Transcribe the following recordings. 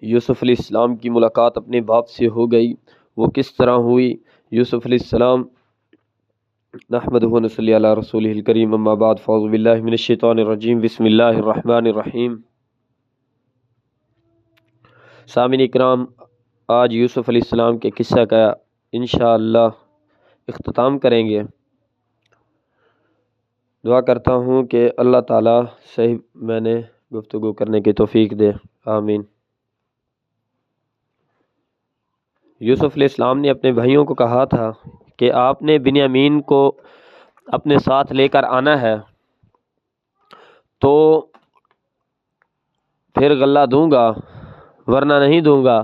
یوسف علیہ السلام کی ملاقات اپنے باپ سے ہو گئی، وہ کس طرح ہوئی؟ یوسف علیہ السلام نحمدہ و نصلی علی رسولہ الکریم، اما بعد، فاعوذ باللہ من الشیطان الرجیم، بسم اللہ الرحمن الرحیم۔ سامعین اکرام، آج یوسف علیہ السلام کے قصہ کا انشاءاللہ اختتام کریں گے۔ دعا کرتا ہوں کہ اللہ تعالیٰ صحیح میں نے گفتگو کرنے کی توفیق دے، آمین۔ یوسف علیہ السلام نے اپنے بھائیوں کو کہا تھا کہ آپ نے بنیامین کو اپنے ساتھ لے کر آنا ہے تو پھر غلہ دوں گا ورنہ نہیں دوں گا۔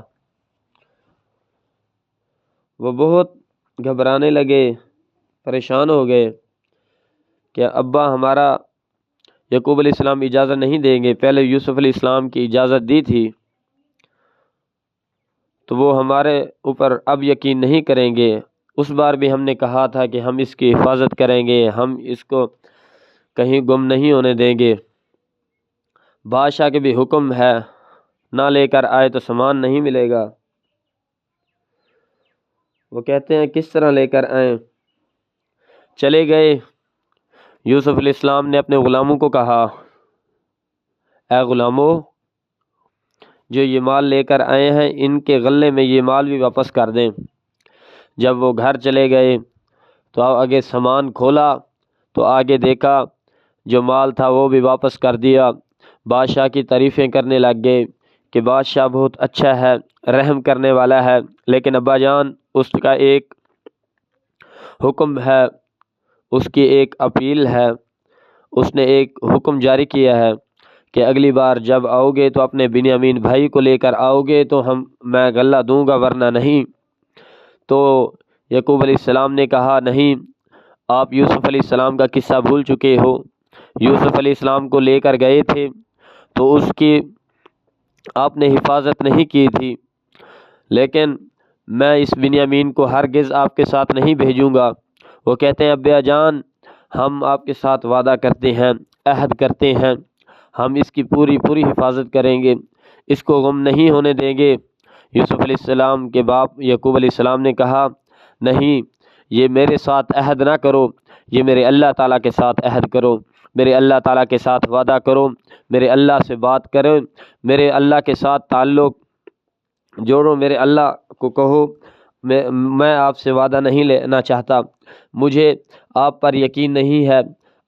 وہ بہت گھبرانے لگے، پریشان ہو گئے کہ ابا ہمارا یعقوب علیہ السلام اجازت نہیں دیں گے، پہلے یوسف علیہ السلام کی اجازت دی تھی تو وہ ہمارے اوپر اب یقین نہیں کریں گے۔ اس بار بھی ہم نے کہا تھا کہ ہم اس کی حفاظت کریں گے، ہم اس کو کہیں گم نہیں ہونے دیں گے۔ بادشاہ کے بھی حکم ہے، نہ لے کر آئے تو سامان نہیں ملے گا۔ وہ کہتے ہیں کس طرح لے کر آئیں؟ چلے گئے۔ یوسف علیہ السلام نے اپنے غلاموں کو کہا، اے غلاموں، جو یہ مال لے کر آئے ہیں ان کے غلے میں یہ مال بھی واپس کر دیں۔ جب وہ گھر چلے گئے تو آگے سامان کھولا تو آگے دیکھا جو مال تھا وہ بھی واپس کر دیا۔ بادشاہ کی تعریفیں کرنے لگ گئے کہ بادشاہ بہت اچھا ہے، رحم کرنے والا ہے، لیکن ابا جان اس کا ایک حکم ہے، اس کی ایک اپیل ہے، اس نے ایک حکم جاری کیا ہے کہ اگلی بار جب آؤ گے تو اپنے بنیامین بھائی کو لے کر آؤ گے تو میں غلہ دوں گا ورنہ نہیں۔ تو یعقوب علیہ السلام نے کہا، نہیں، آپ یوسف علیہ السلام کا قصہ بھول چکے ہو۔ یوسف علیہ السلام کو لے کر گئے تھے تو اس کی آپ نے حفاظت نہیں کی تھی، لیکن میں اس بنیامین کو ہرگز آپ کے ساتھ نہیں بھیجوں گا۔ وہ کہتے ہیں ابا جان ہم آپ کے ساتھ وعدہ کرتے ہیں، عہد کرتے ہیں، ہم اس کی پوری حفاظت کریں گے، اس کو غم نہیں ہونے دیں گے۔ یوسف علیہ السلام کے باپ یعقوب علیہ السلام نے کہا، نہیں، یہ میرے ساتھ عہد نہ کرو، یہ میرے اللہ تعالیٰ کے ساتھ عہد کرو، میرے اللہ تعالیٰ کے ساتھ وعدہ کرو، میرے اللہ سے بات کرو، میرے اللہ کے ساتھ تعلق جوڑو، میرے اللہ کو کہو میں آپ سے وعدہ نہیں لینا چاہتا، مجھے آپ پر یقین نہیں ہے،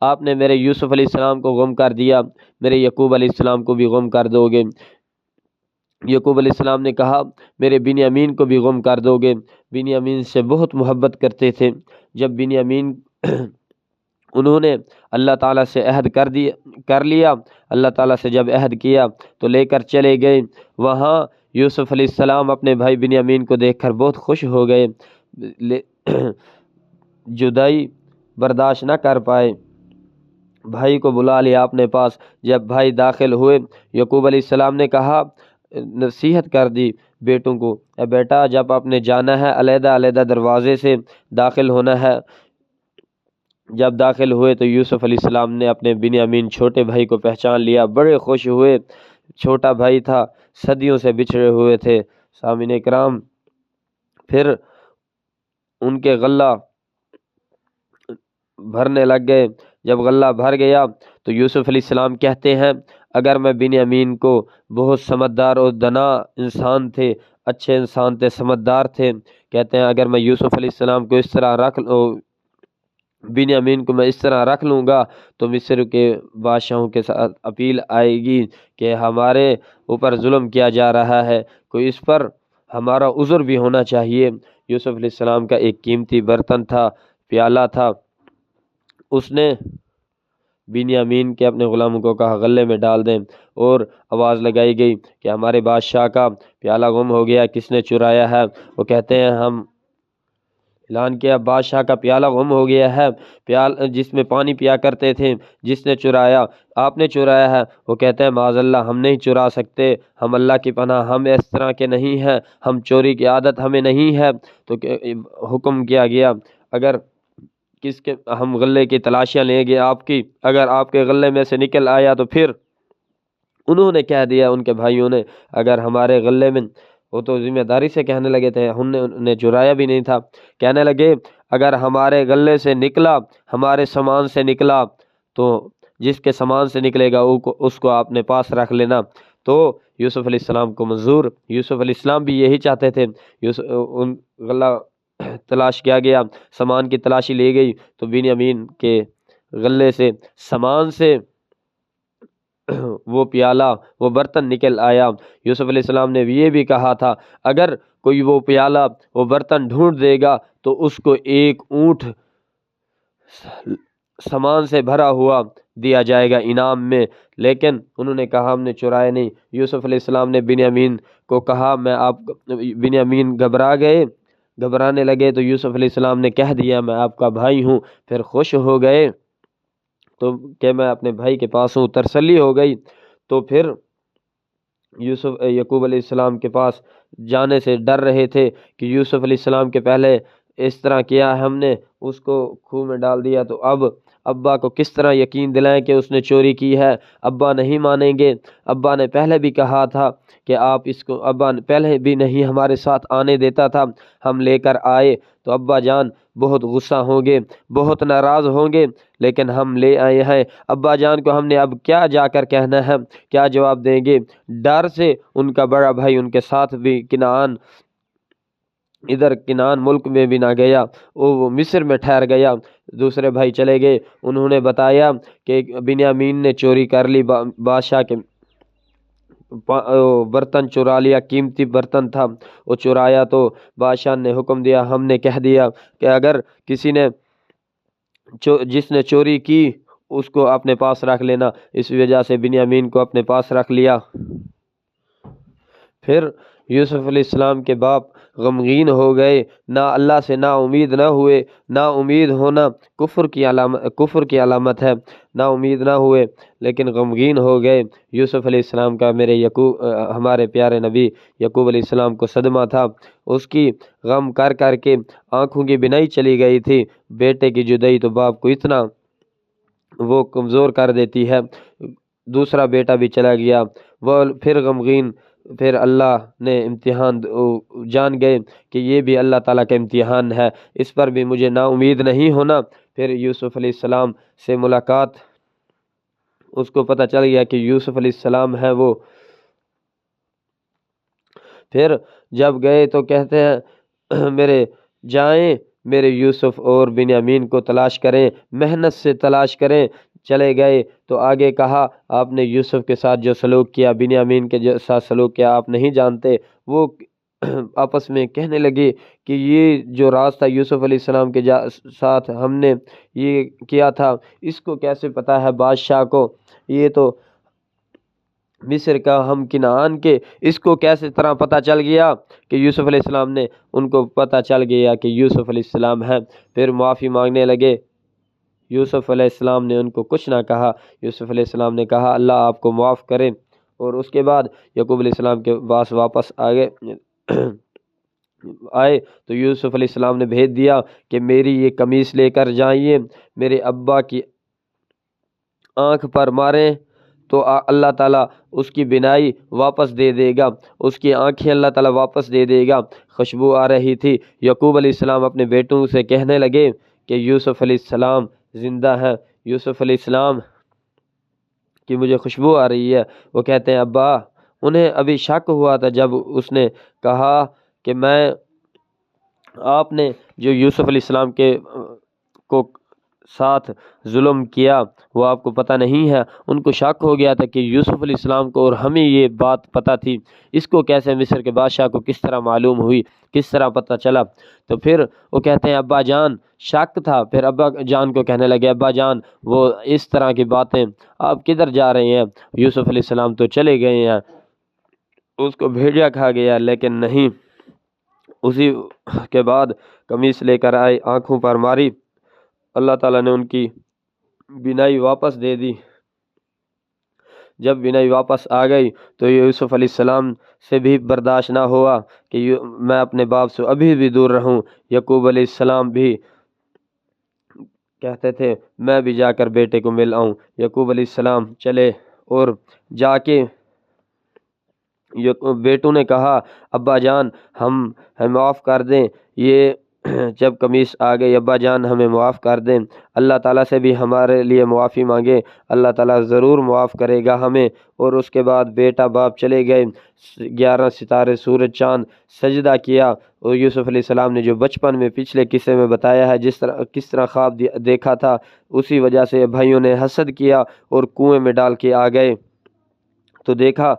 آپ نے میرے یوسف علیہ السلام کو غم کر دیا، میرے یعقوب علیہ السلام کو بھی غم کر دو گے۔ یعقوب علیہ السلام نے کہا میرے بنیامین کو بھی غم کر دو گے۔ بنیامین سے بہت محبت کرتے تھے۔ جب بنیامین انہوں نے اللہ تعالیٰ سے عہد کر لیا، اللہ تعالیٰ سے جب عہد کیا تو لے کر چلے گئے۔ وہاں یوسف علیہ السلام اپنے بھائی بنیامین کو دیکھ کر بہت خوش ہو گئے، جدائی برداشت نہ کر پائے، بھائی کو بلا لیا اپنے پاس۔ جب بھائی داخل ہوئے، یعقوب علیہ السلام نے کہا، نصیحت کر دی بیٹوں کو، اے بیٹا جب آپ نے جانا ہے علیحدہ علیحدہ دروازے سے داخل ہونا ہے۔ جب داخل ہوئے تو یوسف علیہ السلام نے اپنے بنیامین چھوٹے بھائی کو پہچان لیا، بڑے خوش ہوئے۔ چھوٹا بھائی تھا، صدیوں سے بچھڑے ہوئے تھے۔ سامعین کرام، پھر ان کے غلہ بھرنے لگ گئے۔ جب غلہ بھر گیا تو یوسف علیہ السلام کہتے ہیں، اگر میں بنیامین کو بہت سمجھدار اور دانا انسان تھے، اچھے انسان تھے، سمجھدار تھے، کہتے ہیں اگر میں یوسف علیہ السلام کو اس طرح بنیامین کو میں اس طرح رکھ لوں گا تو مصر کے بادشاہوں کے ساتھ اپیل آئے گی کہ ہمارے اوپر ظلم کیا جا رہا ہے، کوئی اس پر ہمارا عذر بھی ہونا چاہیے۔ یوسف علیہ السلام کا ایک قیمتی برتن تھا، پیالہ تھا، اس نے بنیامین کے اپنے غلاموں کو کہا غلے میں ڈال دیں، اور آواز لگائی گئی کہ ہمارے بادشاہ کا پیالہ گم ہو گیا، کس نے چرایا ہے؟ وہ کہتے ہیں ہم اعلان کیا بادشاہ کا پیالہ گم ہو گیا ہے، جس میں پانی پیا کرتے تھے، جس نے چرایا، آپ نے چرایا ہے۔ وہ کہتے ہیں معاذ اللہ، ہم نہیں چرا سکتے، ہم اللہ کی پناہ، ہم اس طرح کے نہیں ہیں، ہم چوری کی عادت ہمیں نہیں ہے۔ تو حکم کیا گیا اگر ہم غلے کی تلاشیاں لیں گے آپ کی، اگر آپ کے غلے میں سے نکل آیا تو پھر انہوں نے کہہ دیا ان کے بھائیوں نے اگر ہمارے غلے میں، وہ تو ذمہ داری سے کہنے لگے تھے، ہم نے چرایا بھی نہیں تھا، کہنے لگے اگر ہمارے غلے سے نکلا، ہمارے سامان سے نکلا تو جس کے سامان سے نکلے گا اس کو اپنے پاس رکھ لینا۔ تو یوسف علیہ السلام کو منظور، یوسف علیہ السلام بھی یہی چاہتے تھے۔ ان غلہ تلاش کیا گیا، سامان کی تلاشی لی گئی تو بنیامین کے غلے سے، سامان سے وہ پیالہ، وہ برتن نکل آیا۔ یوسف علیہ السلام نے یہ بھی کہا تھا اگر کوئی وہ پیالہ، وہ برتن ڈھونڈ دے گا تو اس کو ایک اونٹ سامان سے بھرا ہوا دیا جائے گا انعام میں، لیکن انہوں نے کہا ہم نے چرائے نہیں۔ یوسف علیہ السلام نے بنیامین کو کہا بنیامین گھبرانے لگے تو یوسف علیہ السلام نے کہہ دیا میں آپ کا بھائی ہوں، پھر خوش ہو گئے تو کہ میں اپنے بھائی کے پاس ہوں، تسلی ہو گئی۔ تو پھر یعقوب علیہ السلام کے پاس جانے سے ڈر رہے تھے کہ یوسف علیہ السلام کے پہلے اس طرح کیا ہم نے، اس کو کنویں میں ڈال دیا، تو اب ابا کو کس طرح یقین دلائیں کہ اس نے چوری کی ہے؟ ابا نہیں مانیں گے، ابا نے پہلے بھی کہا تھا کہ آپ اس کو، ابا پہلے بھی نہیں ہمارے ساتھ آنے دیتا تھا، ہم لے کر آئے تو ابا جان بہت غصہ ہوں گے، بہت ناراض ہوں گے، لیکن ہم لے آئے ہیں۔ ابا جان کو ہم نے اب کیا جا کر کہنا ہے، کیا جواب دیں گے؟ ڈر سے ان کا بڑا بھائی ان کے ساتھ بھی ادھر کنعان ملک میں بھی نہ گیا، وہ مصر میں ٹھہر گیا۔ دوسرے بھائی چلے گئے، انہوں نے بتایا کہ بنیامین نے چوری کر لی، بادشاہ کے برتن چرا لیا، قیمتی برتن تھا وہ چرایا، تو بادشاہ نے حکم دیا، ہم نے کہہ دیا کہ اگر کسی نے جس نے چوری کی اس کو اپنے پاس رکھ لینا، اس وجہ سے بنیامین کو اپنے پاس رکھ لیا۔ پھر یوسف علیہ السلام کے باپ غمگین ہو گئے، نہ اللہ سے نا امید نہ ہوئے، نا امید ہونا کفر کی علامت ہے، نا امید نہ ہوئے لیکن غمگین ہو گئے۔ یوسف علیہ السلام کا ہمارے پیارے نبی یعقوب علیہ السلام کو صدمہ تھا، اس کی غم کر کر کے آنکھوں کی بینائی چلی گئی تھی۔ بیٹے کی جدائی تو باپ کو اتنا وہ کمزور کر دیتی ہے۔ دوسرا بیٹا بھی چلا گیا، وہ پھر غمگین، پھر اللہ نے امتحان جان گئے کہ یہ بھی اللہ تعالیٰ کا امتحان ہے، اس پر بھی مجھے نا امید نہیں ہونا۔ پھر یوسف علیہ السلام سے ملاقات، اس کو پتہ چل گیا کہ یوسف علیہ السلام ہے وہ۔ پھر جب گئے تو کہتے ہیں میرے یوسف اور بنیامین کو تلاش کریں، محنت سے تلاش کریں۔ چلے گئے تو آگے کہا آپ نے یوسف کے ساتھ جو سلوک کیا، بنیامین کے ساتھ سلوک کیا، آپ نہیں جانتے۔ وہ آپس میں کہنے لگے کہ یہ جو راز تھا یوسف علیہ السلام کے ساتھ ہم نے یہ کیا تھا، اس کو کیسے پتہ ہے بادشاہ کو؟ یہ تو مصر کا، ہم کنعان کے، اس کو کیسے طرح پتہ چل گیا کہ یوسف علیہ السلام نے؟ ان کو پتہ چل گیا کہ یوسف علیہ السلام ہے۔ پھر معافی مانگنے لگے۔ یوسف علیہ السلام نے ان کو کچھ نہ کہا۔ یوسف علیہ السلام نے کہا اللہ آپ کو معاف کرے، اور اس کے بعد یعقوب علیہ السلام کے پاس واپس آئے تو یوسف علیہ السلام نے بھیج دیا کہ میری یہ قمیص لے کر جائیے، میرے ابا کی آنکھ پر ماریں تو اللہ تعالیٰ اس کی بینائی واپس دے دے گا، اس کی آنکھیں اللہ تعالیٰ واپس دے دے گا۔ خوشبو آ رہی تھی۔ یعقوب علیہ السلام اپنے بیٹوں سے کہنے لگے کہ یوسف علیہ السلام زندہ ہے، یوسف علیہ السلام کی مجھے خوشبو آ رہی ہے۔ وہ کہتے ہیں ابا، انہیں ابھی شک ہوا تھا جب اس نے کہا کہ آپ نے جو یوسف علیہ السلام کو ساتھ ظلم کیا وہ آپ کو پتہ نہیں ہے۔ ان کو شک ہو گیا تھا کہ یوسف علیہ السلام کو اور ہمیں یہ بات پتہ تھی، اس کو کیسے مصر کے بادشاہ کو کس طرح معلوم ہوئی، کس طرح پتہ چلا؟ تو پھر وہ کہتے ہیں ابا جان، شک تھا۔ پھر ابا جان کو کہنے لگے ابا جان وہ اس طرح کی باتیں، آپ کدھر جا رہے ہیں؟ یوسف علیہ السلام تو چلے گئے ہیں، اس کو بھیڑیا کھا گیا، لیکن نہیں۔ اسی کے بعد قمیص لے کر آئے، آنکھوں پر ماری، اللہ تعالیٰ نے ان کی بینائی واپس دے دی۔ جب بینائی واپس آ گئی تو یوسف علیہ السلام سے بھی برداشت نہ ہوا کہ میں اپنے باپ سے ابھی بھی دور رہوں۔ یعقوب علیہ السلام بھی کہتے تھے میں بھی جا کر بیٹے کو مل آؤں۔ یعقوب علیہ السلام چلے اور جا کے بیٹوں نے کہا ابا جان ہمیں معاف کر دیں، یہ جب قمیص آ گئی ابا جان ہمیں معاف کر دیں، اللہ تعالیٰ سے بھی ہمارے لیے معافی مانگے، اللہ تعالیٰ ضرور معاف کرے گا ہمیں۔ اور اس کے بعد بیٹا باپ چلے گئے، 11 ستارے سورج چاند سجدہ کیا، اور یوسف علیہ السلام نے جو بچپن میں پچھلے قصے میں بتایا ہے کس طرح خواب دیکھا تھا، اسی وجہ سے بھائیوں نے حسد کیا اور کنویں میں ڈال کے آ گئے۔ تو دیکھا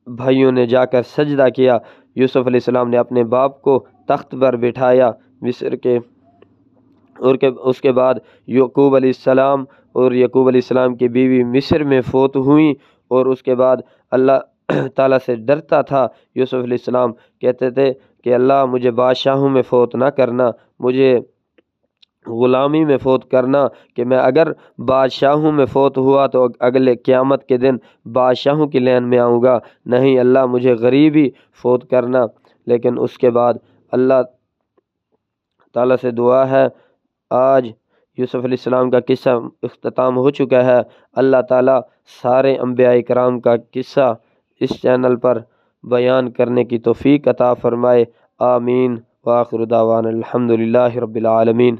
بھائیوں نے جا کر سجدہ کیا، یوسف علیہ السلام نے اپنے باپ کو تخت پر بٹھایا مصر کے، اور اس کے بعد یعقوب علیہ السلام اور یعقوب علیہ السلام کی بیوی مصر میں فوت ہوئیں، اور اس کے بعد اللہ تعالیٰ سے ڈرتا تھا یوسف علیہ السلام، کہتے تھے کہ اللہ مجھے بادشاہوں میں فوت نہ کرنا، مجھے غلامی میں فوت کرنا، کہ میں اگر بادشاہوں میں فوت ہوا تو اگلے قیامت کے دن بادشاہوں کی لین میں آؤں گا، نہیں اللہ مجھے غریبی فوت کرنا۔ لیکن اس کے بعد اللہ تعالیٰ سے دعا ہے، آج یوسف علیہ السلام کا قصہ اختتام ہو چکا ہے۔ اللہ تعالیٰ سارے انبیاء کرام کا قصہ اس چینل پر بیان کرنے کی توفیق عطا فرمائے، آمین۔ وآخر دعوانا الحمدللہ رب العالمین۔